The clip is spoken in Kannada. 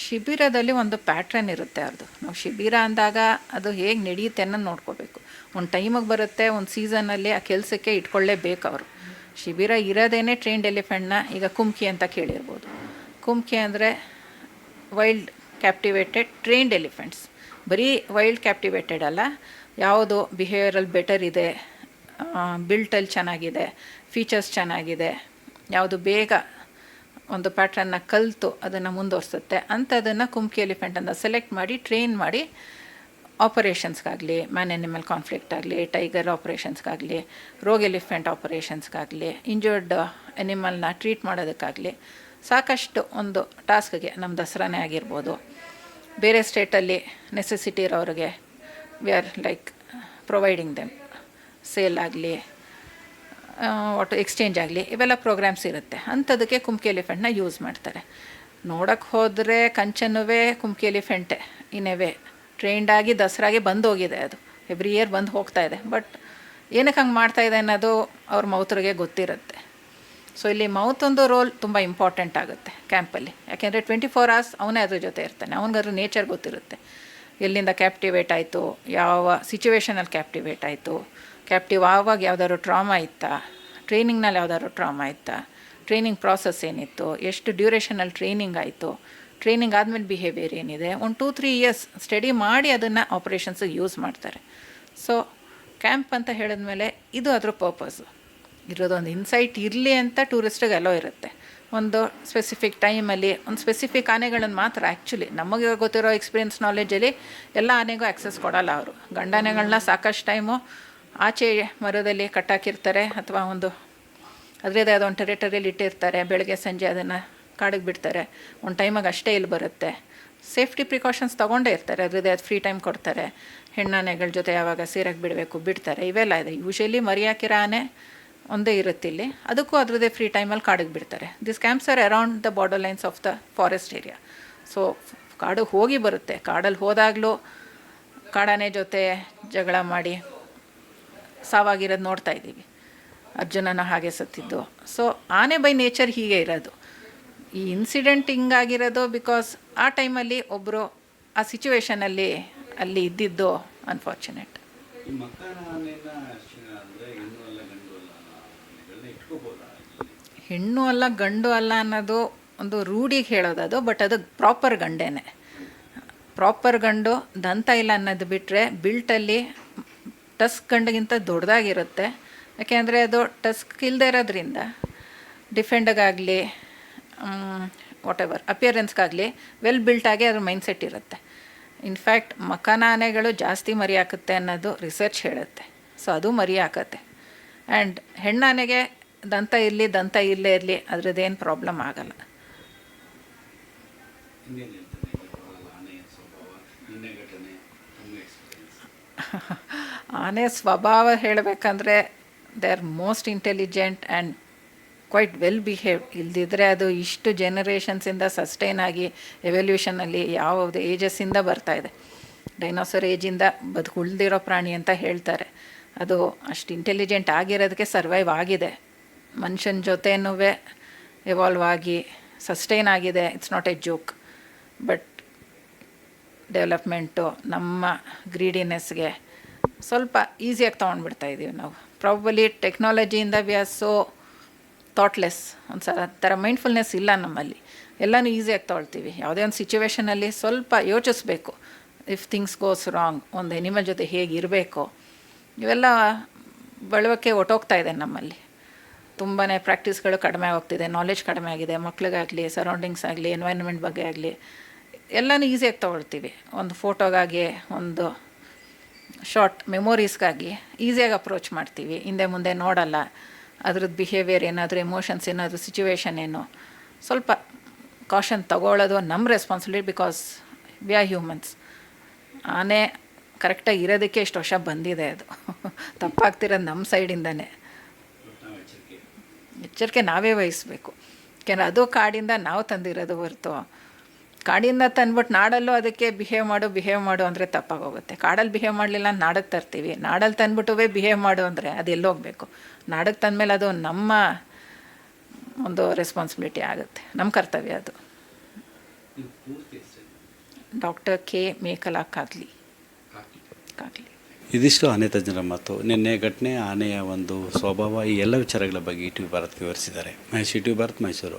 ಶಿಬಿರದಲ್ಲಿ ಒಂದು ಪ್ಯಾಟ್ರನ್ ಇರುತ್ತೆ ಅವ್ರದ್ದು. ನಾವು ಶಿಬಿರ ಅಂದಾಗ ಅದು ಹೇಗೆ ನಡೆಯುತ್ತೆ ಅನ್ನೋದು ನೋಡ್ಕೋಬೇಕು. ಒಂದು ಟೈಮಿಗೆ ಬರುತ್ತೆ, ಒಂದು ಸೀಸನಲ್ಲಿ ಆ ಕೆಲಸಕ್ಕೆ ಇಟ್ಕೊಳ್ಳೇಬೇಕು ಅವರು. ಶಿಬಿರ ಇರೋದೇನೆ ಟ್ರೈನ್ಡ್ ಎಲಿಫೆಂಟ್ನ. ಈಗ ಕುಮ್ಕಿ ಅಂತ ಕೇಳಿರ್ಬೋದು. ಕುಮ್ಕಿ ಅಂದರೆ ವೈಲ್ಡ್ ಕ್ಯಾಪ್ಟಿವೇಟೆಡ್ ಟ್ರೈನ್ಡ್ ಎಲಿಫೆಂಟ್ಸ್. ಬರೀ ವೈಲ್ಡ್ ಕ್ಯಾಪ್ಟಿವೇಟೆಡ್ ಅಲ್ಲ, ಯಾವುದು ಬಿಹೇವಿಯರಲ್ ಬೆಟರ್ ಇದೆ, ಬಿಲ್ಟಲ್ಲಿ ಚೆನ್ನಾಗಿದೆ, ಫೀಚರ್ಸ್ ಚೆನ್ನಾಗಿದೆ, ಯಾವುದು ಬೇಗ ಒಂದು ಪ್ಯಾಟ್ರನ್ನ ಕಲಿತು ಅದನ್ನು ಮುಂದುವರ್ಸುತ್ತೆ ಅಂಥದನ್ನು ಕುಮ್ಕಿ ಎಲಿಫೆಂಟ್ ಅಂತ ಸೆಲೆಕ್ಟ್ ಮಾಡಿ ಟ್ರೈನ್ ಮಾಡಿ ಆಪರೇಷನ್ಸ್ಗಾಗಲಿ, ಮ್ಯಾನ್ ಎನಿಮಲ್ ಕಾನ್ಫ್ಲಿಕ್ಟ್ ಆಗಲಿ, ಟೈಗರ್ ಆಪರೇಷನ್ಸ್ಗಾಗಲಿ, ರೋಗ್ ಎಲಿಫೆಂಟ್ ಆಪರೇಷನ್ಸ್ಗಾಗಲಿ, ಇಂಜರ್ಡ್ ಎನಿಮಲ್ನ ಟ್ರೀಟ್ ಮಾಡೋದಕ್ಕಾಗಲಿ ಸಾಕಷ್ಟು ಒಂದು ಟಾಸ್ಕ್ಗೆ, ನಮ್ಮ ದಸರಾನೇ ಆಗಿರ್ಬೋದು, ಬೇರೆ ಸ್ಟೇಟಲ್ಲಿ ನೆಸೆಸಿಟಿ ಇರೋರಿಗೆ we are like providing them, sale ಆಗಲಿ, ಒಟ್ಟು ಎಕ್ಸ್ಚೇಂಜ್ ಆಗಲಿ, ಇವೆಲ್ಲ ಪ್ರೋಗ್ರಾಮ್ಸ್ ಇರುತ್ತೆ. ಅಂಥದಕ್ಕೆ ಕುಮ್ಕಿ ಎಲಿಫೆಂಟ್ನ ಯೂಸ್ ಮಾಡ್ತಾರೆ. ನೋಡೋಕ್ಕೆ ಹೋದರೆ ಕಂಚನೂ ಕುಮ್ಕಿ ಎಲಿಫೆಂಟೇ ಇನ್ನೇವೇ ಟ್ರೈನ್ಡಾಗಿ ದಸರಾಗೆ ಬಂದೋಗಿದೆ. ಅದು ಎವ್ರಿ ಇಯರ್ ಬಂದು ಹೋಗ್ತಾ ಇದೆ. ಬಟ್ ಏನಕ್ಕೆ ಹಂಗೆ ಮಾಡ್ತಾಯಿದೆ ಅನ್ನೋದು ಅವ್ರ ಮೌತ್ರಿಗೆ ಗೊತ್ತಿರುತ್ತೆ. ಸೊ ಇಲ್ಲಿ ಮೌತೊಂದು ರೋಲ್ ತುಂಬ ಇಂಪಾರ್ಟೆಂಟ್ ಆಗುತ್ತೆ ಕ್ಯಾಂಪಲ್ಲಿ. ಯಾಕೆಂದರೆ 24 hours ಅವನೇ ಅದ್ರ ಜೊತೆ ಇರ್ತಾನೆ. ಅವನಿಗದ್ರ ನೇಚರ್ ಗೊತ್ತಿರುತ್ತೆ. ಎಲ್ಲಿಂದ ಕ್ಯಾಪ್ಟಿವೇಟ್ ಆಯಿತು, ಯಾವ ಸಿಚುವೇಷನಲ್ಲಿ ಕ್ಯಾಪ್ಟಿವೇಟ್ ಆಯಿತು, ಕ್ಯಾಪ್ಟಿವ್ ಆವಾಗ ಯಾವ್ದಾದ್ರು ಟ್ರಾಮಾ ಇತ್ತಾ, ಟ್ರೈನಿಂಗ್ನಲ್ಲಿ ಯಾವ್ದಾದ್ರು ಟ್ರಾಮಾ ಇತ್ತಾ, ಟ್ರೈನಿಂಗ್ ಪ್ರಾಸೆಸ್ ಏನಿತ್ತು, ಎಷ್ಟು ಡ್ಯೂರೇಷನಲ್ಲಿ ಟ್ರೈನಿಂಗ್ ಆಯಿತು, ಟ್ರೈನಿಂಗ್ ಆದಮೇಲೆ ಬಿಹೇವಿಯರ್ ಏನಿದೆ, ಒಂದು 2-3 years ಸ್ಟಡಿ ಮಾಡಿ ಅದನ್ನು ಆಪ್ರೇಷನ್ಸಿಗೆ ಯೂಸ್ ಮಾಡ್ತಾರೆ. ಸೊ ಕ್ಯಾಂಪ್ ಅಂತ ಹೇಳಿದ್ಮೇಲೆ ಇದು ಅದ್ರ ಪರ್ಪಸ್ಸು ಇರೋದೊಂದು ಇನ್ಸೈಟ್ ಇರಲಿ ಅಂತ ಟೂರಿಸ್ಟಿಗೆ ಅಲೋ ಇರುತ್ತೆ. ಒಂದು ಸ್ಪೆಸಿಫಿಕ್ ಟೈಮಲ್ಲಿ ಒಂದು ಸ್ಪೆಸಿಫಿಕ್ ಆನೆಗಳನ್ನು ಮಾತ್ರ. ಆ್ಯಕ್ಚುಲಿ ನಮಗೆ ಗೊತ್ತಿರೋ ಎಕ್ಸ್ಪೀರಿಯನ್ಸ್ ನಾಲೆಜಲ್ಲಿ ಎಲ್ಲ ಆನೆಗೂ ಆ್ಯಕ್ಸೆಸ್ ಕೊಡೋಲ್ಲ ಅವರು. ಗಂಡಾನೆಗಳನ್ನ ಸಾಕಷ್ಟು ಟೈಮು ಆಚೆ ಮರದಲ್ಲಿ ಕಟ್ಟಾಕಿರ್ತಾರೆ ಅಥವಾ ಒಂದು ಅದರದೇ ಆದ ಒಂದು ಟೆರಿಟರಿಯಲ್ಲಿ ಇಟ್ಟಿರ್ತಾರೆ. ಬೆಳಗ್ಗೆ ಸಂಜೆ ಅದನ್ನು ಕಾಡಿಗೆ ಬಿಡ್ತಾರೆ. ಒಂದು ಟೈಮಾಗ ಅಷ್ಟೇ ಇಲ್ಲಿ ಬರುತ್ತೆ. ಸೇಫ್ಟಿ ಪ್ರಿಕಾಷನ್ಸ್ ತೊಗೊಂಡೇ ಇರ್ತಾರೆ. ಅದರದೇ ಅದು ಫ್ರೀ ಟೈಮ್ ಕೊಡ್ತಾರೆ. ಹೆಣ್ಣಾನೆಗಳ ಜೊತೆ ಯಾವಾಗ ಸೇರಕ್ಕೆ ಬಿಡಬೇಕು ಬಿಡ್ತಾರೆ. ಇವೆಲ್ಲ ಇದೆ. ಯೂಶ್ವಲಿ ಮರಿಯಾಕಿರೋ ಆನೆ ಒಂದೇ ಇರುತ್ತೆ ಇಲ್ಲಿ. ಅದಕ್ಕೂ ಅದರದೇ ಫ್ರೀ ಟೈಮಲ್ಲಿ ಕಾಡಿಗೆ ಬಿಡ್ತಾರೆ. This camps are around the border lines of the forest area. So ಕಾಡಿಗೆ ಹೋಗಿ ಬರುತ್ತೆ. ಕಾಡಲ್ಲಿ ಹೋದಾಗಲೂ ಕಾಡಾನೆ ಜೊತೆ ಜಗಳ ಮಾಡಿ ಸಾವಾಗಿರೋದು ನೋಡ್ತಾ ಇದ್ದೀವಿ. ಅರ್ಜುನನ ಹಾಗೆ ಸತ್ತಿದ್ದು. ಸೊ ಆನೆ ಬೈ ನೇಚರ್ ಹೀಗೆ ಇರೋದು. ಈ ಇನ್ಸಿಡೆಂಟ್ ಹಿಂಗಾಗಿರೋದು ಬಿಕಾಸ್ ಆ ಟೈಮಲ್ಲಿ ಒಬ್ಬರು ಆ ಸಿಚುವೇಷನಲ್ಲಿ ಅಲ್ಲಿ ಇದ್ದಿದ್ದು ಅನ್ಫಾರ್ಚುನೇಟ್. ಹೆಣ್ಣು ಅಲ್ಲ ಗಂಡು ಅಲ್ಲ ಅನ್ನೋದು ಒಂದು ರೂಢಿಗೆ ಹೇಳೋದದು. ಬಟ್ ಅದು ಪ್ರಾಪರ್ ಗಂಡೇನೆ. ಪ್ರಾಪರ್ ಗಂಡು ದಂತ ಇಲ್ಲ ಅನ್ನೋದು ಬಿಟ್ಟರೆ ಬಿಲ್ಟಲ್ಲಿ ಟಸ್ಕ್ ಗಂಡಿಗಿಂತ ದೊಡ್ಡದಾಗಿರುತ್ತೆ. ಯಾಕೆಂದರೆ ಅದು ಟಸ್ಕ್ ಇಲ್ಲದೆ ಇರೋದ್ರಿಂದ ಡಿಫೆಂಡ್ಗಾಗಲಿ ವಾಟ್ ಎವರ್ ಅಪಿಯರೆನ್ಸ್ಗಾಗಲಿ ವೆಲ್ ಬಿಲ್ಟಾಗಿ ಅದ್ರ ಮೈಂಡ್ಸೆಟ್ ಇರುತ್ತೆ. ಇನ್ಫ್ಯಾಕ್ಟ್ ಮಕಾನ ಆನೆಗಳು ಜಾಸ್ತಿ ಮರಿ ಹಾಕುತ್ತೆ ಅನ್ನೋದು ರಿಸರ್ಚ್ ಹೇಳುತ್ತೆ. ಸೊ ಅದು ಮರಿ ಹಾಕತ್ತೆ. ಆ್ಯಂಡ್ ಹೆಣ್ಣಾನೆಗೆ ದಂತ ಇರಲಿ ದಂತ ಇಲ್ಲೇ ಇರಲಿ ಅದ್ರದ್ದೇನು ಪ್ರಾಬ್ಲಮ್ ಆಗಲ್ಲ. ಆನೆ ಸ್ವಭಾವ ಹೇಳಬೇಕಂದ್ರೆ they are most intelligent and quite well behave. ಇಲ್ದಿದ್ರೆ ಅದು ಇಷ್ಟು ಜನರೇಷನ್ಸಿಂದ ಸಸ್ಟೈನ್ ಆಗಿ ಎವಲ್ಯೂಷನಲ್ಲಿ ಯಾವುದು ಏಜಸ್ಸಿಂದ ಬರ್ತಾಯಿದೆ. ಡೈನೋಸರ್ ಏಜಿಂದ ಉಳಿದಿರೋ ಪ್ರಾಣಿ ಅಂತ ಹೇಳ್ತಾರೆ. ಅದು ಅಷ್ಟು ಇಂಟೆಲಿಜೆಂಟ್ ಆಗಿರೋದಕ್ಕೆ ಸರ್ವೈವ್ ಆಗಿದೆ. ಮನುಷ್ಯನ ಜೊತೆನೂ ಎವಾಲ್ವ್ ಆಗಿ ಸಸ್ಟೈನ್ ಆಗಿದೆ. It's not a joke. But development ನಮ್ಮ ಗ್ರೀಡಿನೆಸ್ಗೆ ಸ್ವಲ್ಪ ಈಸಿಯಾಗಿ ತೊಗೊಂಡ್ಬಿಡ್ತಾಯಿದ್ದೀವಿ ನಾವು. ಪ್ರಾಬಲಿ ಟೆಕ್ನಾಲಜಿಯಿಂದ ವಿ ಆರ್ ಸೋ ಥಾಟ್ಲೆಸ್. ಒಂದು ಥರ ಮೈಂಡ್ಫುಲ್ನೆಸ್ ಇಲ್ಲ ನಮ್ಮಲ್ಲಿ. ಎಲ್ಲನೂ ಈಸಿಯಾಗಿ ತೊಗೊಳ್ತೀವಿ. ಯಾವುದೇ ಒಂದು ಸಿಚುವೇಷನಲ್ಲಿ ಸ್ವಲ್ಪ ಯೋಚಿಸ್ಬೇಕು. ಇಫ್ ಥಿಂಗ್ಸ್ ಗೋಸ್ ರಾಂಗ್, ಒಂದು ಎನಿಮಲ್ ಜೊತೆ ಹೇಗೆ ಇರಬೇಕು, ಇವೆಲ್ಲ ಬಳವಕ್ಕೆ ಒಟ್ಟೋಗ್ತಾ ಇದೆ ನಮ್ಮಲ್ಲಿ. ತುಂಬಾ ಪ್ರಾಕ್ಟೀಸ್ಗಳು ಕಡಿಮೆ ಹೋಗ್ತಿದೆ. ನಾಲೆಜ್ ಕಡಿಮೆ ಆಗಿದೆ. ಮಕ್ಳಿಗಾಗಲಿ, ಸರೌಂಡಿಂಗ್ಸ್ ಆಗಲಿ, ಎನ್ವೈರ್ನ್ಮೆಂಟ್ ಬಗ್ಗೆ ಆಗಲಿ ಎಲ್ಲನೂ ಈಸಿಯಾಗಿ ತೊಗೊಳ್ತೀವಿ. ಒಂದು ಫೋಟೋಗಾಗಿ, ಒಂದು ಶಾರ್ಟ್ ಮೆಮೊರೀಸ್ಗಾಗಿ ಈಸಿಯಾಗಿ ಅಪ್ರೋಚ್ ಮಾಡ್ತೀವಿ. ಹಿಂದೆ ಮುಂದೆ ನೋಡಲ್ಲ. ಅದ್ರದ್ದು ಬಿಹೇವಿಯರ್ ಏನಾದರೂ, ಎಮೋಷನ್ಸ್ ಏನಾದರೂ, ಸಿಚುವೇಶನ್ ಏನು, ಸ್ವಲ್ಪ ಕಾಷನ್ ತಗೊಳ್ಳೋದು ನಮ್ಮ responsibility. Because we are humans. ಆನೆ ಕರೆಕ್ಟಾಗಿ ಇರೋದಕ್ಕೆ ಇಷ್ಟು ವರ್ಷ ಬಂದಿದೆ. ಅದು ತಪ್ಪಾಗ್ತಿರೋದು ನಮ್ಮ ಸೈಡಿಂದನೇ. ಎಚ್ಚರಿಕೆ ನಾವೇ ವಹಿಸಬೇಕು. ಯಾಕೆಂದರೆ ಅದು ಕಾಡಿಂದ ನಾವು ತಂದಿರೋದು ಹೊರತು ಕಾಡಿಂದ ತಂದ್ಬಿಟ್ಟು ನಾಡಲ್ಲೂ ಅದಕ್ಕೆ ಬಿಹೇವ್ ಮಾಡು ಅಂದರೆ ತಪ್ಪಾಗೋಗುತ್ತೆ. ಕಾಡಲ್ಲಿ ಬಿಹೇವ್ ಮಾಡಲಿಲ್ಲ ನಾಡಕ್ಕೆ ತರ್ತೀವಿ. ನಾಡಲ್ಲಿ ತಂದ್ಬಿಟ್ಟು ಬಿಹೇವ್ ಮಾಡು ಅಂದರೆ ಅದು ಎಲ್ಲೋಗಬೇಕು. ನಾಡಕ್ಕೆ ತಂದಮೇಲೆ ಅದು ನಮ್ಮ ಒಂದು ರೆಸ್ಪಾನ್ಸಿಬಿಲಿಟಿ ಆಗುತ್ತೆ. ನಮ್ಮ ಕರ್ತವ್ಯ ಅದು. ಡಾಕ್ಟರ್ ಕೆ ಮೇಕಲಾ ಕಾಗ್ಲಿ. ಇದಿಷ್ಟು ಆನೆ ತಜ್ಞರ ಮಾತು. ನಿನ್ನೆ ಘಟನೆ, ಆನೆಯ ಒಂದು ಸ್ವಭಾವ, ಈ ಎಲ್ಲ ವಿಚಾರಗಳ ಬಗ್ಗೆ ಇ ಟಿ ವಿ ಭಾರತ್ ವಿವರಿಸಿದ್ದಾರೆ. Mahesh, E T V Bharat, Mysuru.